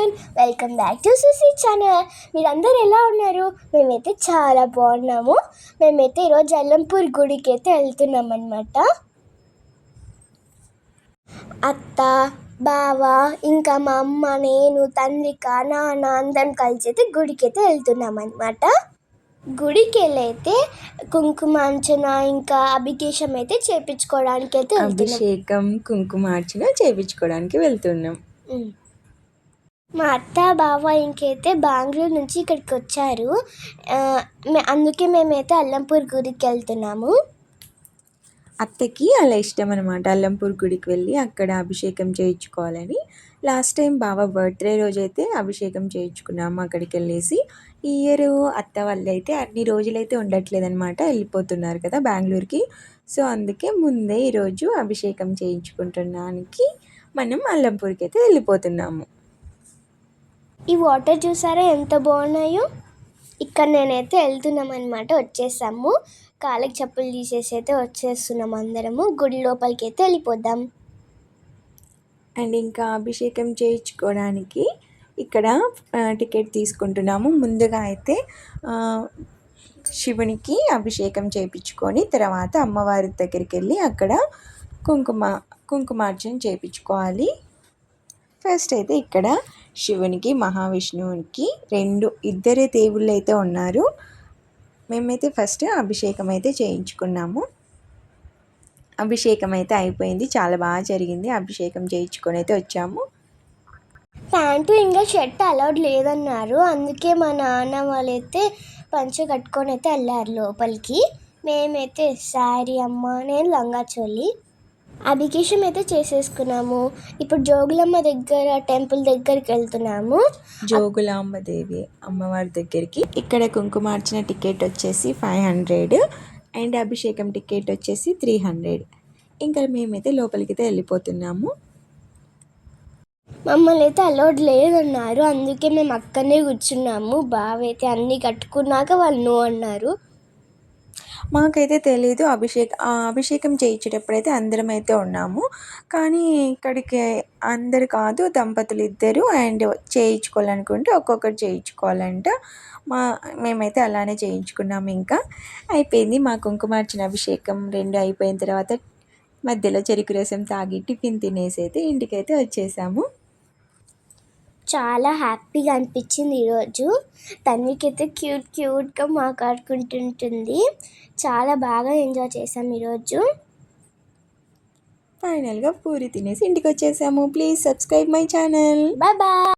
Everyone, welcome back to Susi channel. మీరందరూ ఎలా ఉన్నారు? మేమైతే చాలా బాగున్నాము. మేమైతే ఈరోజు అల్లంపూర్ గుడికి అయితే వెళ్తున్నాం అనమాట. అత్త, బావ, ఇంకా మా అమ్మ, నేను, తండ్రిక, నాన్న అందరం కలిసి అయితే గుడికి అయితే వెళ్తున్నాం అనమాట. గుడికి వెళ్ళైతే కుంకుమార్చన ఇంకా అభిషేకం అయితే చేయించుకోవడానికి అయితే కుంకుమార్చన చేయించుకోవడానికి వెళ్తున్నాం. మా అత్త బావ ఇంకైతే బెంగళూరు నుంచి ఇక్కడికి వచ్చారు. అందుకే మేమైతే అల్లంపూర్ గుడికి వెళ్తున్నాము. అత్తకి అలా ఇష్టం అనమాట, అల్లంపూర్ గుడికి వెళ్ళి అక్కడ అభిషేకం చేయించుకోవాలని. లాస్ట్ టైం బావ బర్త్డే రోజైతే అభిషేకం చేయించుకున్నాము అక్కడికి వెళ్ళేసి. ఈ ఇయర్ అత్త వాళ్ళు అయితే అన్ని రోజులైతే ఉండట్లేదు అనమాట, వెళ్ళిపోతున్నారు కదా బెంగళూరుకి. సో అందుకే ముందే ఈరోజు అభిషేకం చేయించుకుంటున్నానికి మనం అల్లంపూర్కి అయితే వెళ్ళిపోతున్నాము. ఈ వాటర్ చూసారా ఎంత బాగున్నాయో. ఇక్కడ నేనైతే వెళ్తున్నాం అనమాట, వచ్చేసాము. కాళ్ళకి చెప్పులు తీసేసి అయితే వచ్చేస్తున్నాం అందరము. గుడి లోపలికి అయితే వెళ్ళిపోదాం. అండ్ ఇంకా అభిషేకం చేయించుకోవడానికి ఇక్కడ టికెట్ తీసుకుంటున్నాము. ముందుగా అయితే శివునికి అభిషేకం చేయించుకొని తర్వాత అమ్మవారి దగ్గరికి వెళ్ళి అక్కడ కుంకుమార్చన చేయించుకోవాలి. ఫస్ట్ అయితే ఇక్కడ శివునికి మహావిష్ణువునికి ఇద్దరే దేవుళ్ళు అయితే ఉన్నారు. మేమైతే ఫస్ట్ అభిషేకం అయితే చేయించుకున్నాము. అభిషేకం అయితే అయిపోయింది, చాలా బాగా జరిగింది. అభిషేకం చేయించుకొని అయితే వచ్చాము. ప్యాంటు ఇంకా షర్ట్ అలౌడ్ లేదన్నారు, అందుకే మా నాన్న వాళ్ళైతే పంచ కట్టుకొని అయితే వెళ్ళారు లోపలికి. మేమైతే శారీ, అమ్మ నేను లంగా చోలి అభిషేకం అయితే చేసేసుకున్నాము. ఇప్పుడు జోగులమ్మ దగ్గర టెంపుల్ దగ్గరికి వెళ్తున్నాము. జోగులాంబ దేవి అమ్మవారి దగ్గరికి. ఇక్కడ కుంకుమార్చన టికెట్ వచ్చేసి 500 అండ్ అభిషేకం టికెట్ వచ్చేసి 300. ఇంకా మేమైతే లోపలికి అయితే వెళ్ళిపోతున్నాము. మమ్మల్ని అయితే అలౌడ్ లేదన్నారు, అందుకే మేము అక్కడనే కూర్చున్నాము. బావ అయితే అన్నీ కట్టుకున్నాక వాళ్ళు నో అన్నారు. మాకైతే తెలీదు. అభిషేకం చేయించేటప్పుడైతే అందరం అయితే ఉన్నాము, కానీ ఇక్కడికి అందరు కాదు, దంపతులు ఇద్దరు అండ్ చేయించుకోవాలనుకుంటే ఒక్కొక్కరు చేయించుకోవాలంట. మేమైతే అలానే చేయించుకున్నాము. ఇంకా అయిపోయింది మా కుంకుమార్చన అభిషేకం 2 అయిపోయిన తర్వాత మధ్యలో చెరుకు రసం తాగి టిఫిన్ తినేసి అయితే ఇంటికైతే వచ్చేసాము. చాలా హ్యాపీగా అనిపించింది ఈరోజు. తన్వికైతే క్యూట్గా మాట్లాడుకుంటుంటుంది. చాలా బాగా ఎంజాయ్ చేసాం ఈరోజు. ఫైనల్గా పూరి తినేసి ఇంటికి వచ్చేసాము. Please subscribe my channel. Bye bye.